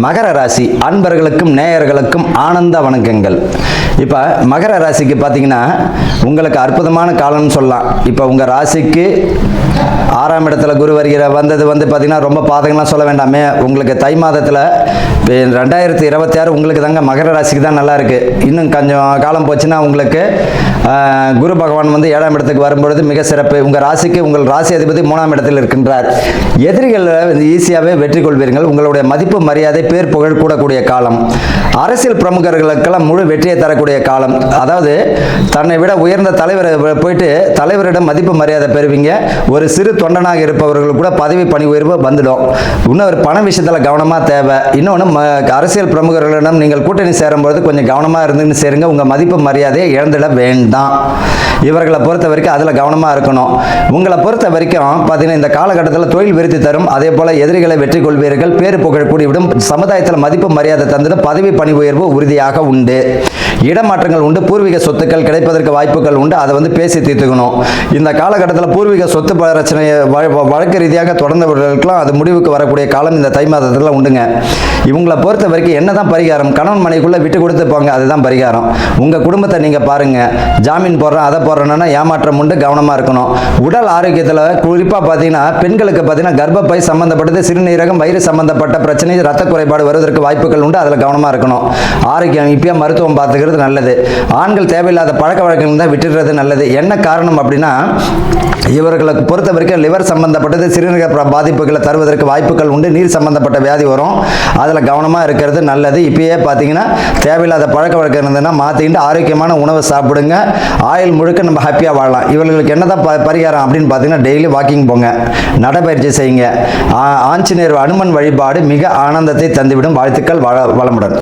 மகர ராசி அன்பர்களுக்கும் நேயர்களுக்கும் ஆனந்த வணக்கங்கள். இப்போ மகர ராசிக்கு பார்த்தீங்கன்னா உங்களுக்கு அற்புதமான காலம்னு சொல்லலாம். இப்போ உங்கள் ராசிக்கு 6ஆம் இடத்துல குரு வருகிற வந்தது பார்த்தீங்கன்னா ரொம்ப பாதகம்லாம் சொல்ல வேண்டாமே. உங்களுக்கு தை மாதத்தில் 2026 உங்களுக்கு தாங்க மகர ராசிக்கு தான் நல்லா இருக்கு. இன்னும் கொஞ்சம் காலம் போச்சுன்னா உங்களுக்கு குரு பகவான் 7ஆம் இடத்துக்கு வரும்பொழுது மிக சிறப்பு. உங்கள் ராசிக்கு உங்கள் ராசி அதிபதி 3ஆம் இடத்தில் இருக்கின்றார். எதிரிகள் ஈஸியாகவே வெற்றி கொள்வீர்கள். உங்களுடைய மதிப்பு மரியாதை பேர் புகழ் கூடக்கூடிய காலம். அரசியல் பிரமுகர்களுக்கெல்லாம் முழு வெற்றியை தரக்கூடிய காலம். அதாவது தன்னை விட உயர்ந்த தலைவரை போயிட்டு தலைவரிடம் மதிப்பு மரியாதை பெறுவீங்க. ஒரு சிறு தொண்டனாக இருப்பவர்கள் கூட பதவி பணி உயர்வு வந்துடும். இன்னொரு பண விஷயத்தில் கவனமாக தேவை. இன்னொன்று அரசியல் பிரமுகர்களிடம் நீங்கள் கூட்டணி சேரும்போது கொஞ்சம் கவனமாக இருந்துன்னு சேருங்க. உங்கள் மதிப்பு மரியாதையை இழந்துட வேண்டாம். இவர்களை பொறுத்த வரைக்கும் அதில் கவனமாக இருக்கணும். உங்களை பொறுத்த வரைக்கும் பார்த்தீங்கன்னா இந்த காலகட்டத்தில் தொழில் விருத்தி தரும். அதே போல் எதிரிகளை வெற்றி கொள்வீர்கள். பேர் புகழ் கூடிவிடும். சமுதாயத்தில் மதிப்பு மரியாதை தந்துடும். பதவி பணி உயர்வு உறுதியாக உண்டு. இடமாற்றங்கள் உண்டு. பூர்வீக சொத்துக்கள் கிடைப்பதற்கு வாய்ப்புகள் உண்டு. அதை பேசி தீர்த்துக்கணும். இந்த காலகட்டத்தில் பூர்வீக சொத்து பிரச்சனை வழக்கு ரீதியாக தொடர்ந்தவர்களுக்கெல்லாம் அது முடிவுக்கு வரக்கூடிய காலம் இந்த தை மாதத்தில் உண்டுங்க. இவங்களை பொறுத்த வரைக்கும் என்னதான் பரிகாரம்? கணவன் மனைக்குள்ளே விட்டு கொடுத்து போங்க. அதுதான் பரிகாரம். உங்கள் குடும்பத்தை நீங்கள் பாருங்க. ஜாமீன் போடுறேன் அதை போடுறேன்னா ஏமாற்றம் உண்டு. கவனமாக இருக்கணும். உடல் ஆரோக்கியத்தில் குறிப்பாக பார்த்தீங்கன்னா பெண்களுக்கு பார்த்தீங்கன்னா கர்ப்பப்பை சம்பந்தப்பட்டது, சிறுநீரகம், வயிறு சம்பந்தப்பட்ட பிரச்சனை, ரத்த குறைபாடு வருவதற்கு வாய்ப்புகள் உண்டு. அதில் கவனமாக இருக்கணும். ஆரோக்கியம் இப்பயே மருத்துவம் பார்த்துக்கிறது நல்லது. ஆண்கள் தேவையில்லாத பழக்க வழக்கங்கள் தான் விட்டுறது நல்லது. என்ன காரணம் அப்படின்னா இவர்களுக்கு பொறுத்த வரைக்கும் லிவர் சம்பந்தப்பட்டது, சிறுநீரக பாதிப்புகளை தருவதற்கு வாய்ப்புகள் உண்டு. நீர் சம்பந்தப்பட்ட வியாதி வரும். அதில் கவனமாக இருக்கிறது நல்லது. இப்பயே பார்த்தீங்கன்னா தேவையில்லாத பழக்க வழக்கம் இருந்ததுன்னா மாற்றிக்கிட்டு ஆரோக்கியமான உணவை சாப்பிடுங்க. ஆயுள் முழுக்க நம்ம ஹாப்பியாக வாழலாம். இவர்களுக்கு என்னதான் பரிகாரம் அப்படின்னு பார்த்தீங்கன்னா டெய்லி வாக்கிங் போங்க, நடைபயிற்சி செய்யுங்க. ஆஞ்சநேயர் அனுமன் வழிபாடு மிக ஆனந்தத்தை தந்துவிடும். வாழ்த்துக்கள். வளமுடன்.